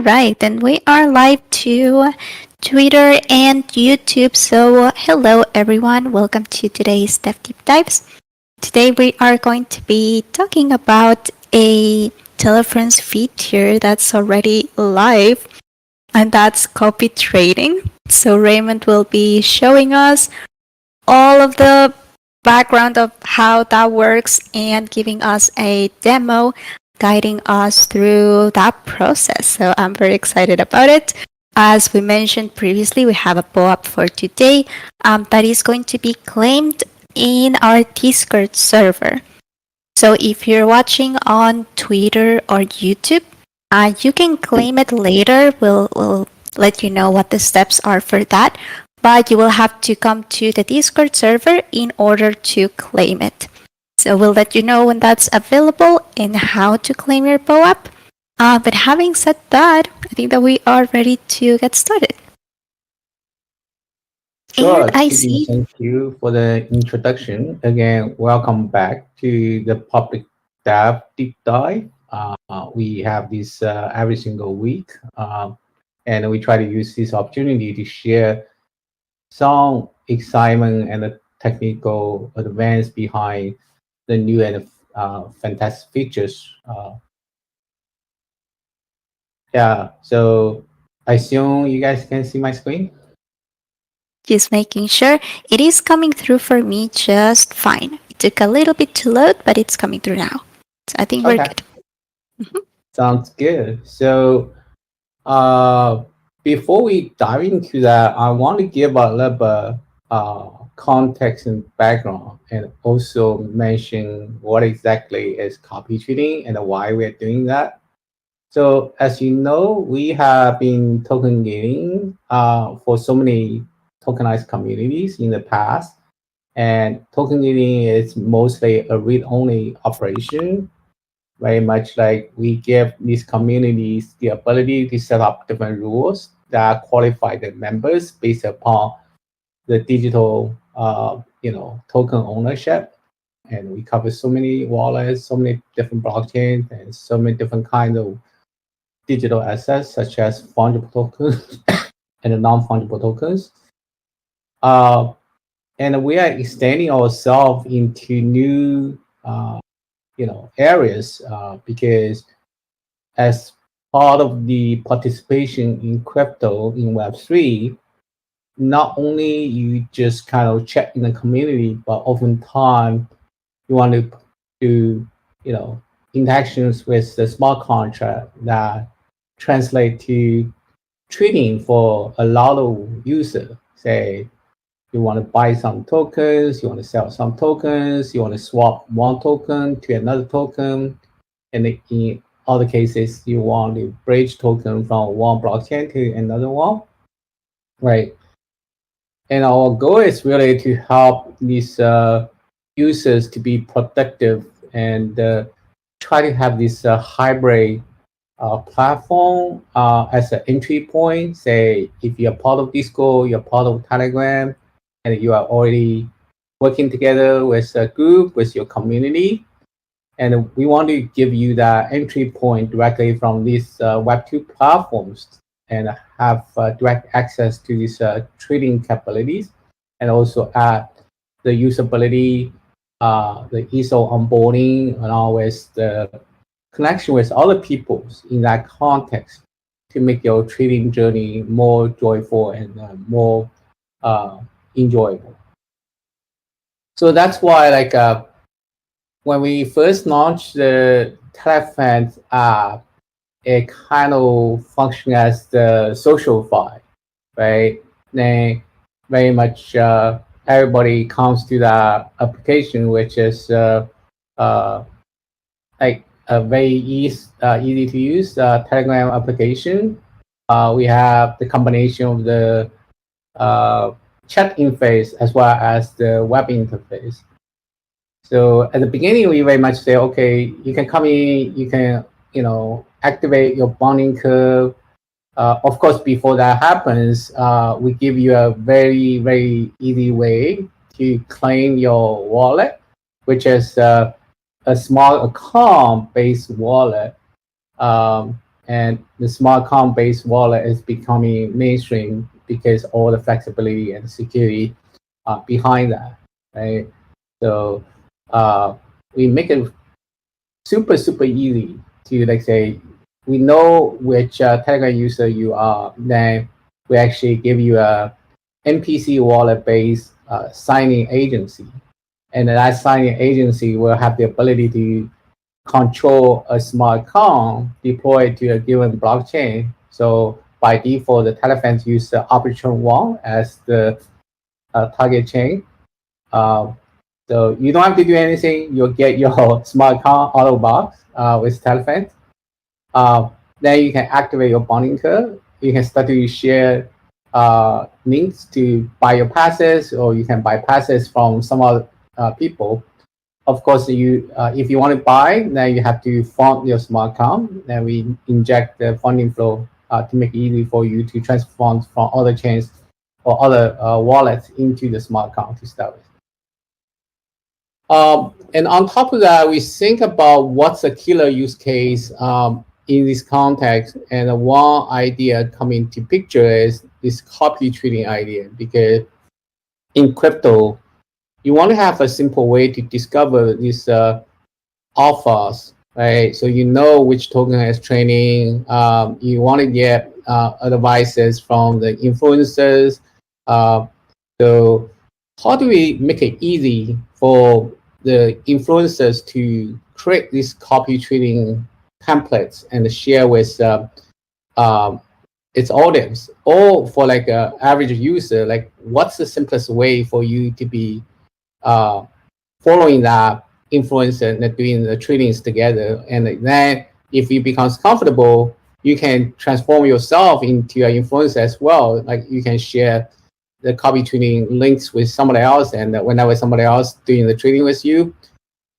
right, and we are live to Twitter and YouTube. So, hello everyone, welcome to today's Dev Deep Dives. Today we are going to be talking about a teleference feature that's already live, and that's copy trading. So, Raymond will be showing us all of the background of how that works and giving us a demo guiding us through that process. So I'm very excited about it. As we mentioned previously, we have a POAP for today that is going to be claimed in our Discord server. So if you're watching on Twitter or YouTube, you can claim it later. We'll let you know what the steps are for that. But you will have to come to the Discord server in order to claim it. So we'll let you know when that's available and how to claim your POAP. But having said that, I think that we are ready to get started. And Sure, I Kitty, see. thank you for the introduction. Again, welcome back to the public dev deep dive. We have this every single week, and we try to use this opportunity to share some excitement and the technical advance behind the new and fantastic features. Yeah, so I assume you guys can see my screen. Just making sure it is coming through for me just fine. It took a little bit to load, but it's coming through now. So I think we're Okay, good. sounds good. So Uh, before we dive into that, I want to give a little bit context and background, and also mention what exactly is copy trading and why we're doing that. So, as you know, we have been token gating for so many tokenized communities in the past, and token gating is mostly a read-only operation, very much like we give these communities the ability to set up different rules that qualify the members based upon the digital, token ownership. And we cover so many wallets, so many different blockchains, and so many different kinds of digital assets, such as fungible tokens and non-fungible tokens. Uh, and we are extending ourselves into new, areas because as part of the participation in crypto in Web3, not only you just kind of check in the community, but oftentimes you want to do, interactions with the smart contract that translate to trading for a lot of users. Say you want to buy some tokens, you want to sell some tokens, you want to swap one token to another token, and in other cases, you want to bridge token from one blockchain to another one, right? And our goal is really to help these users to be productive and try to have this hybrid platform as an entry point. Say, if you're part of Discord, you're part of Telegram, and you are already working together with a group, with your community, and we want to give you that entry point directly from these Web2 platforms and have direct access to these trading capabilities, and also add the usability, the ease of onboarding, and always the connection with other people in that context to make your trading journey more joyful and more enjoyable. So that's why, when we first launched the Telefans app, it kind of functioned as the social file, right? Then very much everybody comes to that application, which is uh, like a very easy to use Telegram application. We have the combination of the uh, chat interface as well as the web interface. So at the beginning, we very much say, okay, you can come in, you can, activate your bonding curve. Of course, before that happens, we give you a very, very easy way to claim your wallet, which is a small account-based wallet. and the smart contract based wallet is becoming mainstream because all the flexibility and security behind that, right? So we make it super easy to, like, say, we know which Telegram user you are, then we actually give you a NPC wallet based signing agency, and that signing agency will have the ability to control a smart contract deployed to a given blockchain. So by default, the Telegram use Arbitrum 1 as the target chain. Uh, so you don't have to do anything. You'll get your smart contract out of box with Telegram. Then you can activate your bonding curve. You can start to share links to buy your passes, or you can buy passes from some other people. Of course, if you want to buy, then you have to fund your smart account. Then we inject the funding flow to make it easy for you to transfer funds from other chains or other wallets into the smart account to start with. And on top of that, we think about what's a killer use case in this context. And one idea coming to picture is this copy trading idea, because in crypto, you want to have a simple way to discover these alphas, right? So you know which token is trading. You want to get advices from the influencers. So how do we make it easy for the influencers to create these copy trading templates and share with its audience, or for like an average user, like what's the simplest way for you to be following that influencer and doing the tradings together? And then if it becomes comfortable, you can transform yourself into an influencer as well. Like you can share the copy trading links with somebody else, and whenever somebody else doing the trading with you,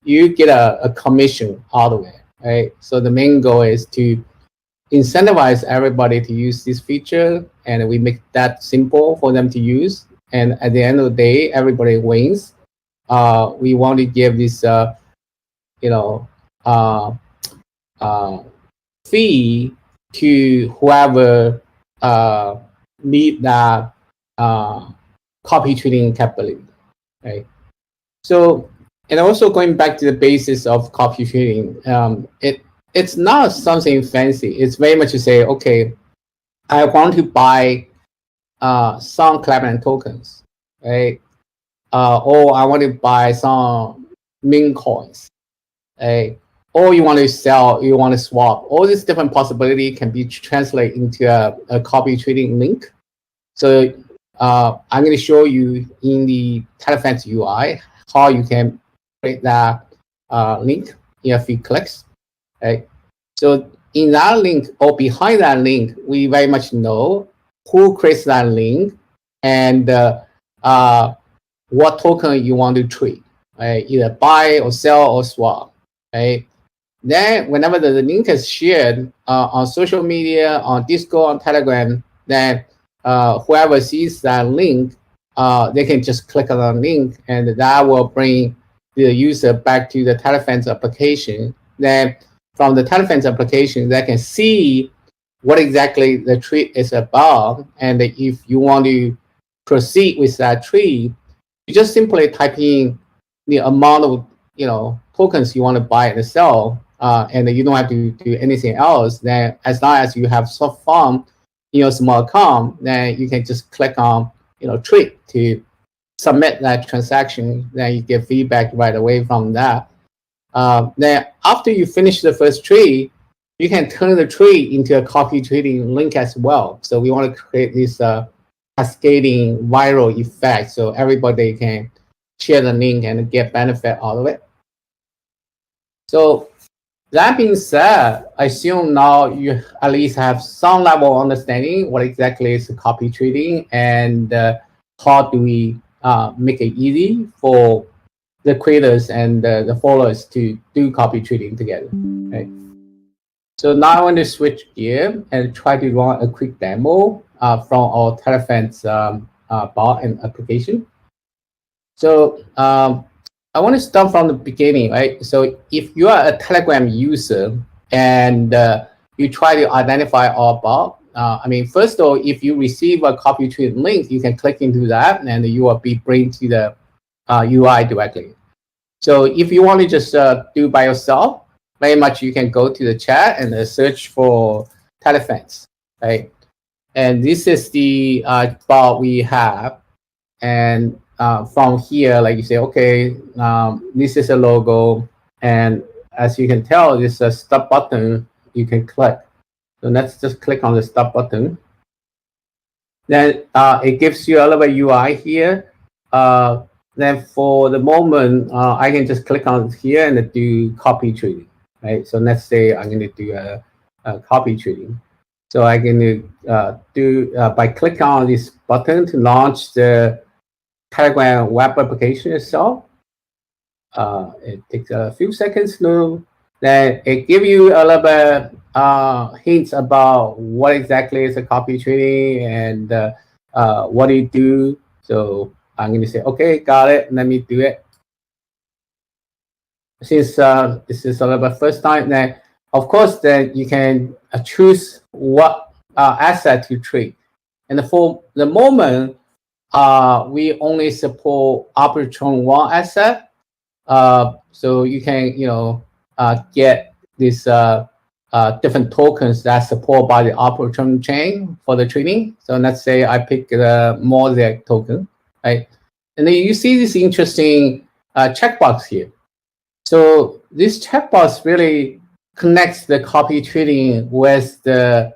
you get a commission out of it, right? So the main goal is to incentivize everybody to use this feature, and we make that simple for them to use. And at the end of the day, everybody wins. We want to give this, fee to whoever need that copy trading capability, right? So, and also going back to the basis of copy trading, it's not something fancy. It's very much to say, okay, I want to buy some Collab.Land tokens, right? Or I want to buy some meme coins, right? Or you want to sell, you want to swap. All these different possibilities can be translated into a copy trading link. So I'm going to show you in the Telegram UI how you can create that link in a few clicks. Right? So in that link, or behind that link, we very much know who creates that link and what token you want to trade, right? Either buy or sell or swap, right? Then whenever the link is shared on social media, on Discord, on Telegram, then whoever sees that link, they can just click on the link, and that will bring the user back to the Telegram application. Then from the Telegram application, they can see what exactly the trade is about. And if you want to proceed with that trade, you just simply type in the amount of tokens you want to buy and sell, and you don't have to do anything else. Then as long as you have some fund in your small account, then you can just click on trade to submit that transaction. Then you get feedback right away from that. Then after you finish the first trade, you can turn the trade into a copy trading link as well. So we want to create this cascading viral effect, so everybody can share the link and get benefit out of it. So that being said, I assume now you at least have some level of understanding what exactly is copy trading, and how do we make it easy for the creators and the followers to do copy trading together, right? So now I want to switch gear and try to run a quick demo from our Telefan's bot and application. So I want to start from the beginning, right? So if you are a Telegram user and you try to identify all about. I mean, first of all, if you receive a copy tweet link, you can click into that and you will be bring to the UI directly. So if you want to just do by yourself, very much you can go to the chat and search for Telefans, right? And this is the bar we have. And from here, like you say, okay, this is a logo. And as you can tell, this is a stop button you can click. So let's just click on the stop button. Then it gives you a little bit UI here. Then for the moment, I can just click on here and do copy trading, right? So let's say I'm going to do a copy trading. So I can do by clicking on this button to launch the Telegram web application itself. It takes a few seconds to. Then it gives you a little bit hints about what exactly is a copy trading and what do you do. So I'm going to say, okay, got it. Let me do it. Since this is a little bit first time, then of course, then you can choose what asset to trade. And for the moment, we only support Arbitrum 1 asset. So you can, get these different tokens that support by the Arbitrum chain for the trading. So let's say I pick the Mosaic token, right? And then you see this interesting checkbox here. So this checkbox really connects the copy trading with the,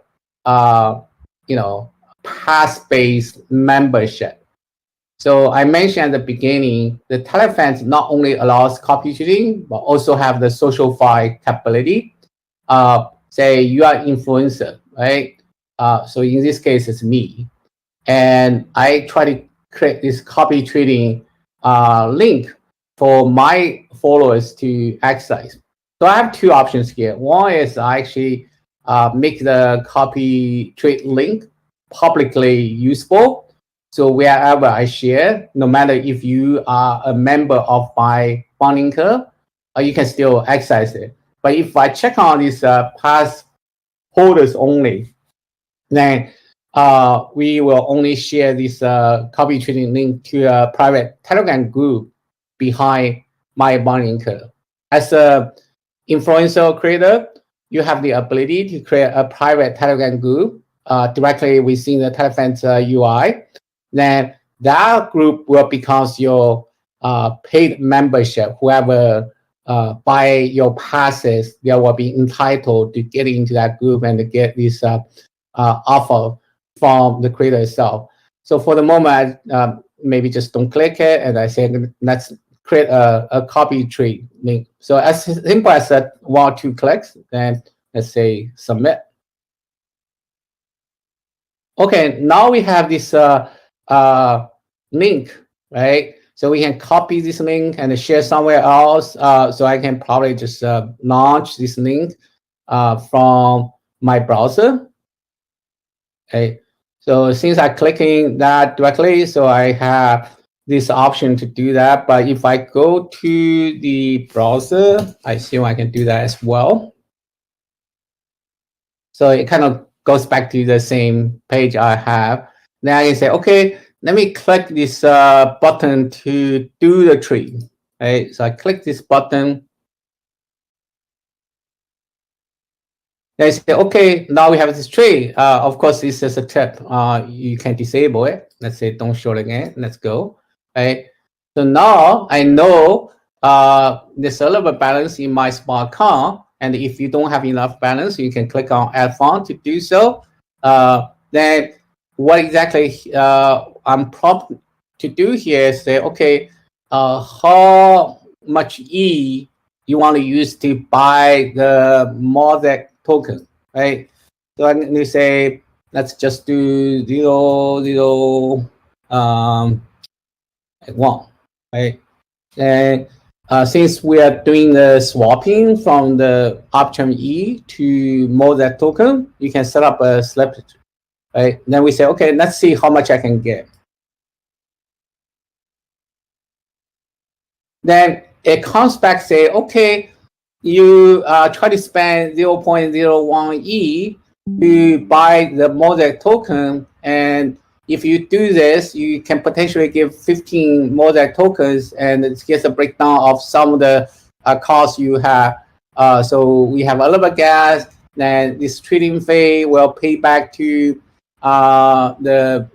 pass-based membership. So I mentioned at the beginning, the Telefans not only allows copy trading, but also have the social file capability. Say you are influencer, right? So in this case, it's me. And I try to create this copy trading link for my followers to access. So I have two options here. One is I actually make the copy trade link publicly useful. So wherever I share, no matter if you are a member of my bonding curve, you can still access it. But if I check on these pass holders only, then we will only share this copy trading link to a private Telegram group behind my bonding curve. As a influencer creator, you have the ability to create a private Telegram group directly within the Telefans UI. Then that group will become your paid membership. Whoever buy your passes, they will be entitled to get into that group and to get this offer from the creator itself. So for the moment, maybe just don't click it. And I said, let's create a copy trade link. So as simple as that, 1 or 2 clicks, then let's say submit. Okay, now we have this link, right? So we can copy this link and share somewhere else. So I can probably just launch this link from my browser. Okay, so since I'm clicking that directly, so I have this option to do that. But if I go to the browser, I assume I can do that as well. So it kind of goes back to the same page I have. Then I can say, okay, let me click this button to do the trade. Right? So I click this button. Then I say, okay, now we have this trade. Of course, this is a tip. You can disable it. Let's say don't show it again. Let's go. Right? So now I know there's a little bit balance in my smart account. And if you don't have enough balance, you can click on add fund to do so. Then what exactly I'm prompted to do here is say, okay, how much E you want to use to buy the Mosaic token, right? So I'm going to say, let's just do 0.001, right? And since we are doing the swapping from the Arbitrum E to Mosaic token, you can set up a slippage, right? Then we say, okay, let's see how much I can get. Then it comes back, say, okay, you try to spend 0.01 E to buy the Mosaic token, and if you do this, you can potentially give 15 Mosaic tokens, and here's a breakdown of some of the costs you have. So we have a little bit of gas, then this trading fee will pay back to the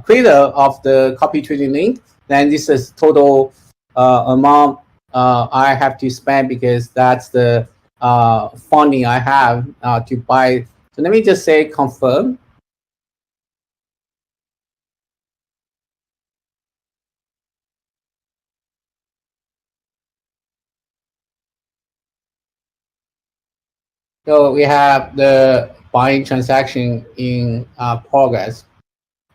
creator of the copy trading link. Then this is total amount I have to spend because that's the funding I have to buy. So let me just say confirm. So we have the buying transaction in progress,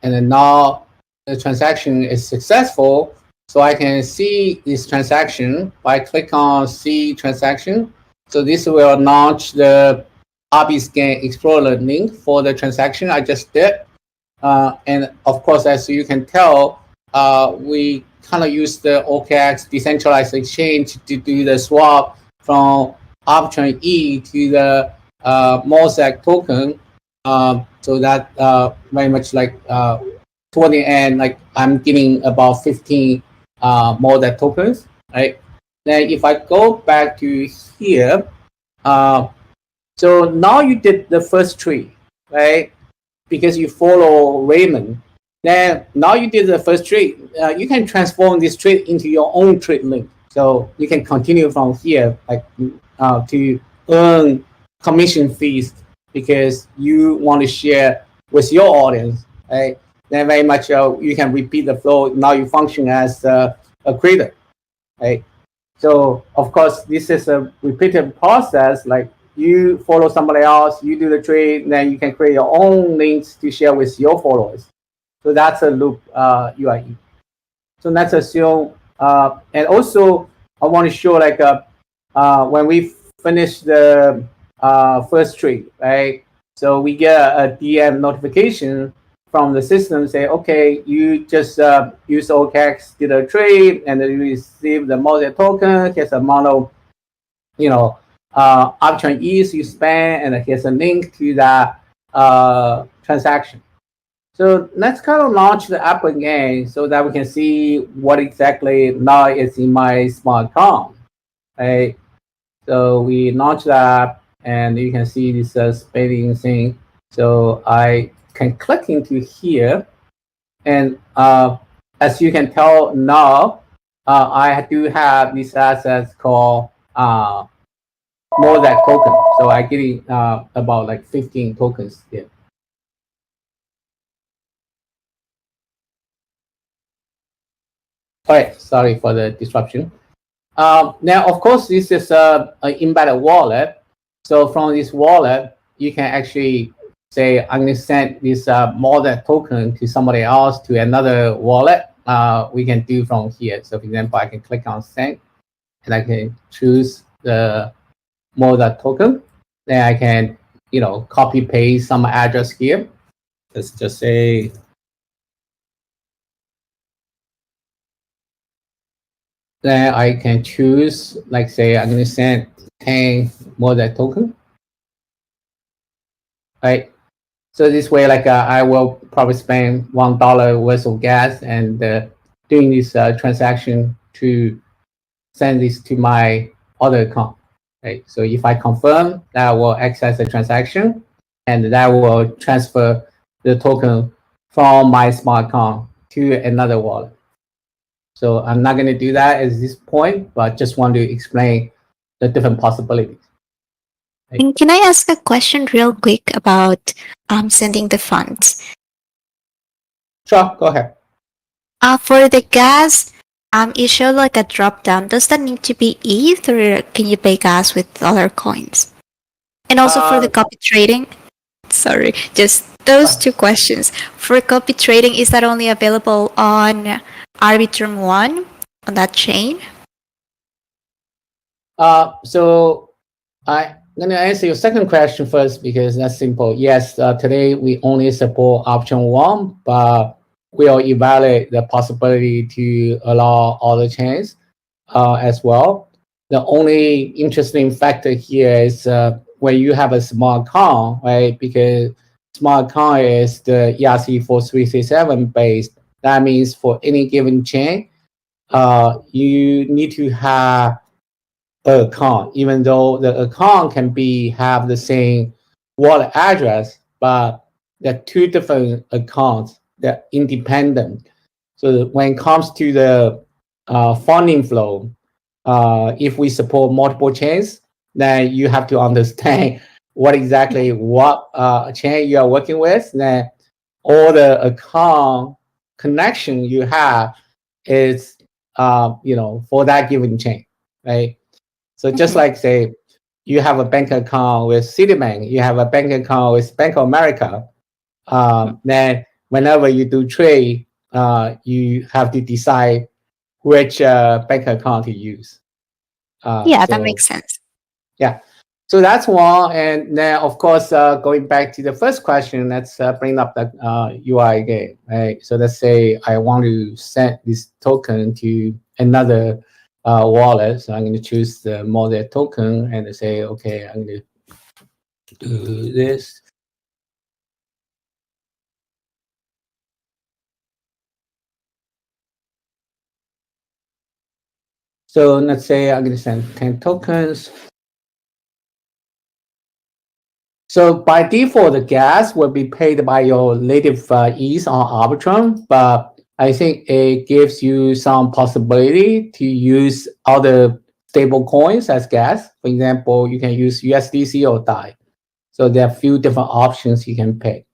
and then now the transaction is successful. So I can see this transaction by click on see transaction. So this will launch the RBScan Explorer link for the transaction I just did. And of course, as you can tell, we kind of use the OKX decentralized exchange to do the swap from Arbitrum E to the Mosaic token. So that very much like toward the end, like I'm getting about 15 Mosaic tokens, right? Then if I go back to here, so now you did the first tree, right? Because you follow Raymond. Then now you did the first trade. You can transform this trade into your own trade link. So you can continue from here, like to earn commission fees because you want to share with your audience, right? Then very much you can repeat the flow. Now you function as a creator, right? So of course, this is a repeated process. Like you follow somebody else, you do the trade, then you can create your own links to share with your followers. So that's a loop UIE. So let's assume, and also I want to show like when we finish the first trade, right? So we get a DM notification from the system say, okay, you just use OKX, did a trade, and then you receive the Mosaic token. Here's a model, Arbitrum ETH you spend, and here's a link to that transaction. So let's kind of launch the app again so that we can see what exactly now is in my smart account, right? So we launch the app, and you can see this spinning thing. So I can click into here, and as you can tell now, I do have these assets called Mosaic token. So I getting about like 15 tokens here. All right, sorry for the disruption. Now, of course, this is an embedded wallet. So from this wallet, you can actually say, I'm going to send this Mosaic token to somebody else to another wallet. We can do from here. So for example, I can click on send, and I can choose the Mosaic token. Then I can, copy paste some address here. Let's just say then I can choose, like say, I'm going to send 10 Mosaic token, right? So this way, like I will probably spend $1 worth of gas and doing this transaction to send this to my other account, right? So if I confirm, that will access the transaction, and that will transfer the token from my smart account to another wallet. So I'm not going to do that at this point, but just want to explain the different possibilities. And can I ask a question real quick about sending the funds? Sure, go ahead. For the gas, it showed like a drop down. Does that need to be ETH, or can you pay gas with other coins? And also for the copy trading, sorry, just those two questions. For copy trading, is that only available on Arbitrum One on that chain? So I'm going to answer your second question first because that's simple. Yes, today we only support option one, but we'll evaluate the possibility to allow other chains as well. The only interesting factor here is when you have a smart account, right? Because smart account is the ERC-4367 based. That means for any given chain, you need to have an account, even though the account can have the same wallet address, but they're two different accounts. They're independent. So when it comes to the funding flow, if we support multiple chains, then you have to understand what chain you are working with. Then all the account connection you have is for that given chain, right? So just like say you have a bank account with Citibank, you have a bank account with Bank of America. Then whenever you do trade, you have to decide which bank account to use. Yeah, that makes sense. Yeah, so that's one. And then of course, going back to the first question, let's bring up the UI again, right? So let's say I want to send this token to another wallet. So I'm going to choose the model token and say, okay, I'm going to do this. So let's say I'm going to send 10 tokens. So by default, the gas will be paid by your native ETH on Arbitrum, but I think it gives you some possibility to use other stable coins as gas. For example, you can use USDC or DAI. So there are a few different options you can pick.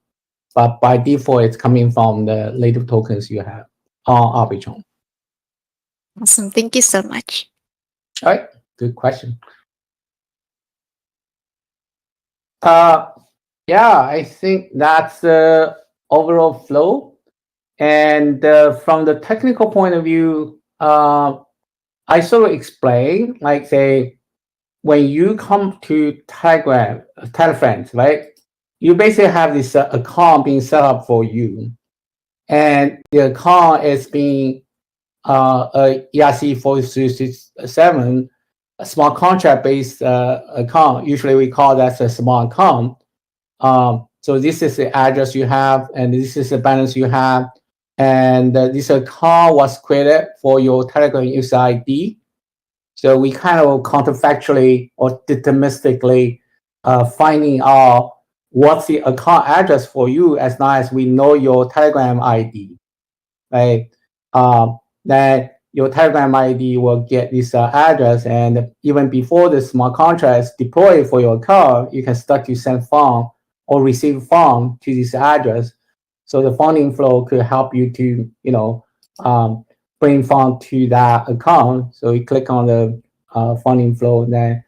But by default, it's coming from the native tokens you have on Arbitrum. Awesome. Thank you so much. All right, good question. Yeah, I think that's the overall flow. And from the technical point of view, I sort of explain, like say, when you come to Telefriends, right? You basically have this account being set up for you, and the account is being a ERC-4367, a smart contract based account. Usually we call that a smart account. So this is the address you have, and this is the balance you have. And this account was created for your Telegram user ID. So we kind of counterfactually or deterministically finding out what's the account address for you as long as we know your Telegram ID, right? Then your Telegram ID will get this address, and even before the smart contract is deployed for your account, you can start to send funds or receive funds to this address. So the funding flow could help you to, bring funds to that account. So you click on the funding flow. Then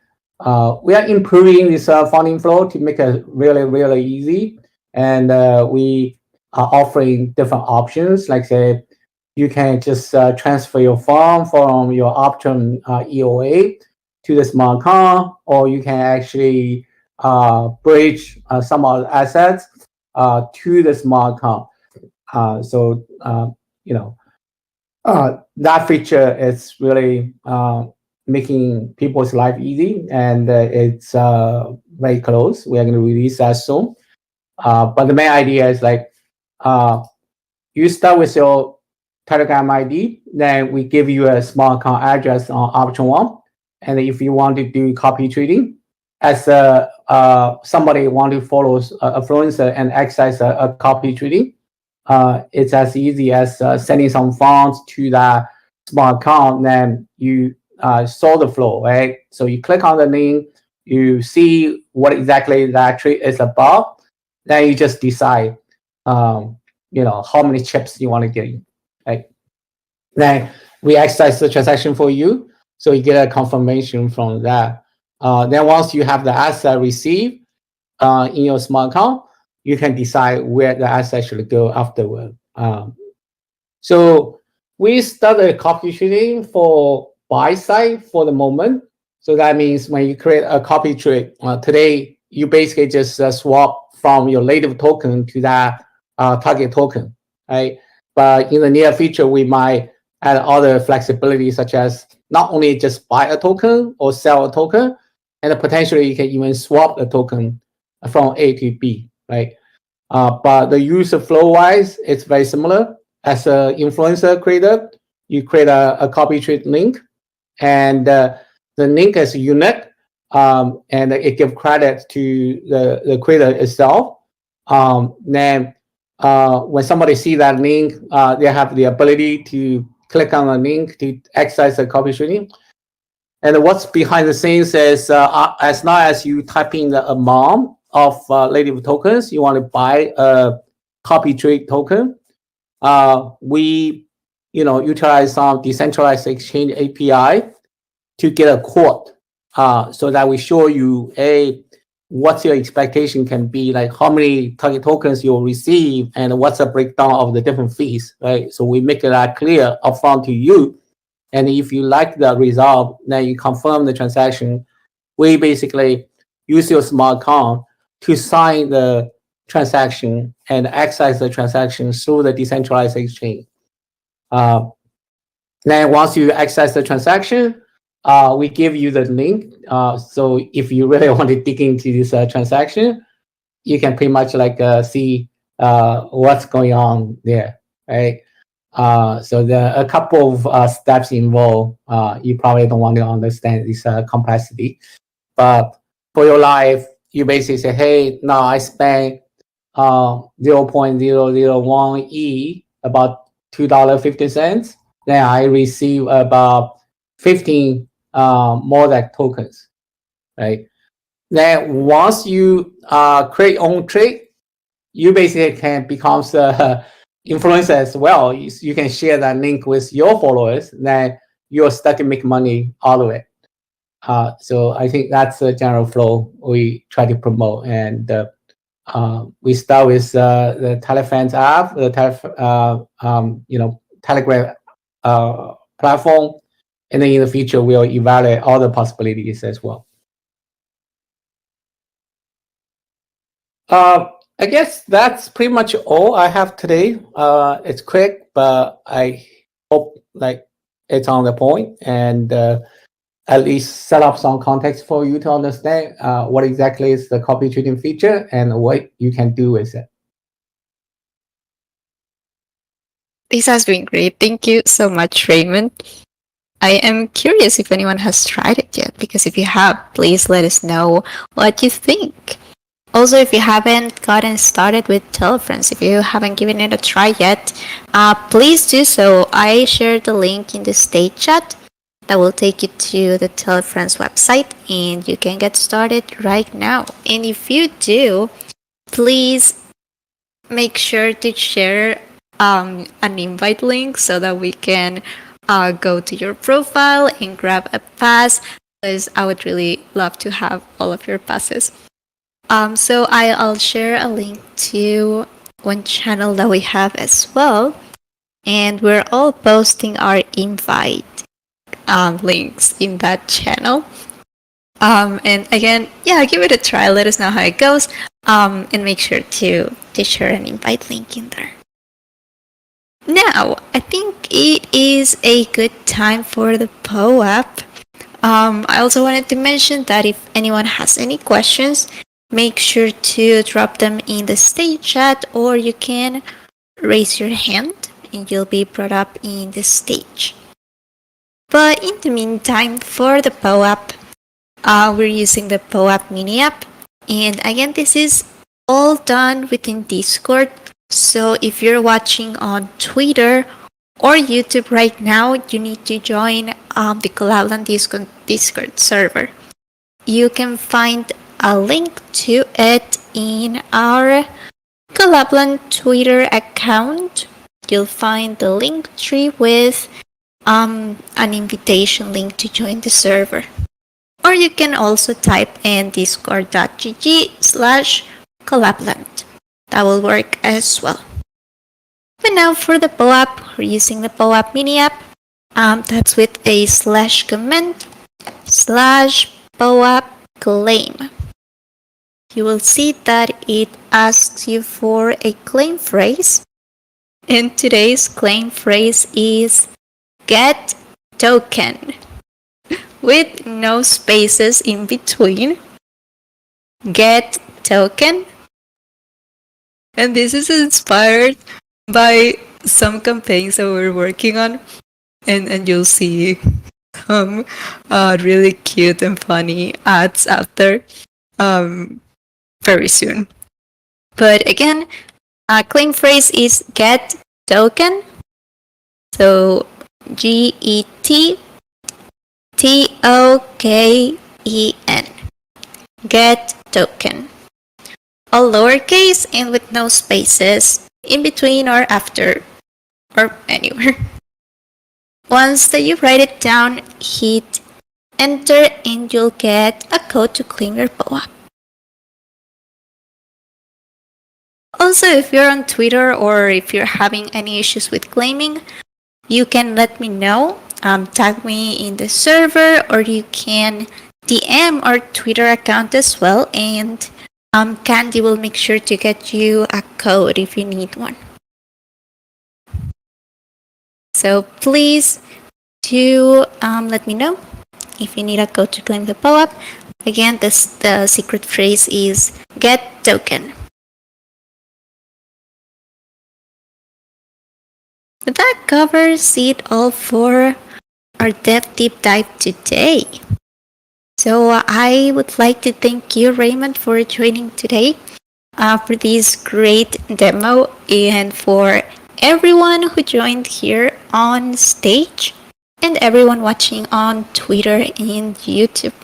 we are improving this funding flow to make it really, really easy. And we are offering different options, like say, you can just transfer your fund from your Optum EOA to the smart account, or you can actually bridge some of the assets to the smart account. That feature is really making people's life easy, and it's very close. We are going to release that soon. But the main idea is like you start with your Telegram ID, then we give you a smart account address on Arbitrum One, and if you want to do copy trading, as somebody want to follow a influencer and access a copy trading, it's as easy as sending some funds to that smart account. Then you saw the flow, right? So you click on the link, you see what exactly that trade is about. Then you just decide, how many chips you want to get in, right? Then we exercise the transaction for you, so you get a confirmation from that. Then once you have the asset received in your smart account, you can decide where the asset should go afterward. So we started copy trading for buy side for the moment. So that means when you create a copy trade today, you basically just swap from your native token to that target token, right? But in the near future, we might add other flexibility, such as not only just buy a token or sell a token, and potentially you can even swap the token from A to B, right? But the user flow wise, it's very similar. As an influencer creator, you create a copy trade link, and the link is unique, and it gives credit to the creator itself. Then when somebody see that link, they have the ability to click on the link to access the copy trading. And what's behind the scenes is as long as you type in the amount of native tokens you want to buy a copy trade token, we utilize some decentralized exchange API to get a quote, so that we show you what's your expectation can be, like how many target tokens you'll receive and what's the breakdown of the different fees, right? So we make that clear upfront to you. And if you like the result, then you confirm the transaction. We basically use your smart account to sign the transaction and access the transaction through the decentralized exchange. Then once you access the transaction, we give you the link. So if you really want to dig into this transaction, you can pretty much see what's going on there, right? So there are a couple of steps involved. You probably don't want to understand this complexity, but for your life, you basically say, hey, now I spent 0.001 E, about $2.50. Then I receive about 15 more tokens, right? Then once you create own trade, you basically can become the influencer as well. You can share that link with your followers. Then you're start to make money out of it. So I think that's the general flow we try to promote. And we start with the Telefans app, the Telegram platform, and then in the future we'll evaluate all the possibilities as well. I guess that's pretty much all I have today. It's quick, but I hope it's on the point and at least set up some context for you to understand what exactly is the copy trading feature and what you can do with it. This has been great. Thank you so much, Raymond. I am curious if anyone has tried it yet, because if you have, please let us know what you think. Also, if you haven't gotten started with Telefriends, if you haven't given it a try yet, please do so. I shared the link in the state chat that will take you to the Telefriends website, and you can get started right now. And if you do, please make sure to share an invite link so that we can go to your profile and grab a pass, because I would really love to have all of your passes. So I'll share a link to one channel that we have as well, and we're all posting our invite links in that channel. And again, give it a try. Let us know how it goes, and make sure to share an invite link in there. Now, I think it is a good time for the POAP. I also wanted to mention that if anyone has any questions, make sure to drop them in the stage chat, or you can raise your hand and you'll be brought up in the stage. But in the meantime, for the POAP, we're using the POAP mini app. And again, this is all done within Discord. So if you're watching on Twitter or YouTube right now, you need to join the Collab.Land Discord server. You can find a link to it in our Collab.Land Twitter account. You'll find the link tree with an invitation link to join the server. Or you can also type in discord.gg/Collab.Land. That will work as well. But now for the POAP, we're using the POAP mini app. That's with a /command/POAP claim. You will see that it asks you for a claim phrase. And today's claim phrase is get token. with no spaces in between. Get token. And this is inspired by some campaigns that we're working on. And you'll see some really cute and funny ads out there very soon. But again, claim phrase is get token. So GETTOKEN. Get token. All lowercase and with no spaces in between or after or anywhere. Once that you write it down, hit enter and you'll get a code to claim your POAP. Also, if you're on Twitter or if you're having any issues with claiming, you can let me know. Tag me in the server, or you can DM our Twitter account as well, and Candy will make sure to get you a code if you need one. So please do let me know if you need a code to claim the POAP. Again, the secret phrase is get token. But that covers it all for our dev deep dive today. So I would like to thank you, Raymond, for joining today for this great demo, and for everyone who joined here on stage and everyone watching on Twitter and YouTube.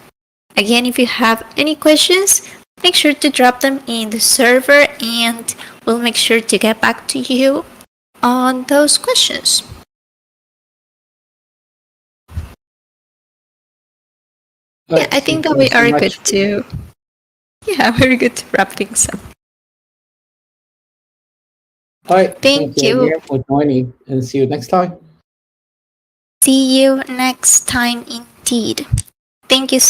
Again, if you have any questions, make sure to drop them in the server and we'll make sure to get back to you on those questions. Yeah, I think that we are good to. Yeah, we're good to wrap things up. All right. Thank you again for joining, and see you next time. See you next time indeed. Thank you so